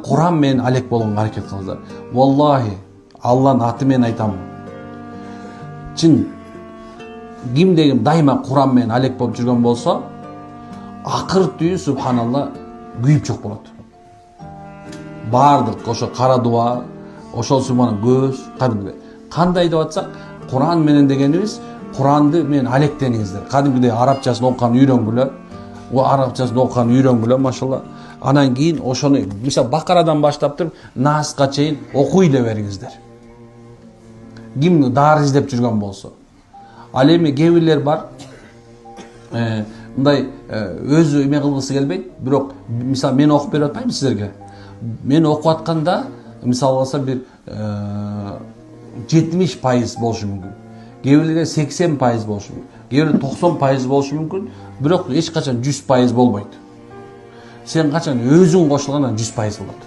Kur'an menен алек болгонго аракет кылыңыздар. Валлахи, Алланын аты менен айтам. Чын кимде-ким дайыма Kur'an менен алек болуп жүргөн болсо, акыр түйү субханалла күйүп жок болот. Бардык ошо кара дуа, ошол суманын көз, кандай деп атсак, Kur'an менен дегенибиз, Kur'anды менен алектениңиздер. Кадимкидей арабчасын окуган үйрөнгүлө. Арабчасын окуган үйрөнгүлө, машалла. Анан кийин ошону, мисалы Бакарадан баштап туруп Наска чейин окуй эле бериңиздер. Ким даар издеп жүргөн болсо. Ал эми кээ бирлер бар. Мындай өзү эме кылгысы келбейт, бирок мисалы мен окуп берип атпаймынбы силерге? Мен окуп атканда, мисалы алса бир 70% болушу мүмкүн. Кээ бирлерге 80% болушу мүмкүн. Кээ бирлерге 90% болушу мүмкүн, бирок эч качан 100% болбойт. Сен качан өзүң кошулгандан 100% болот.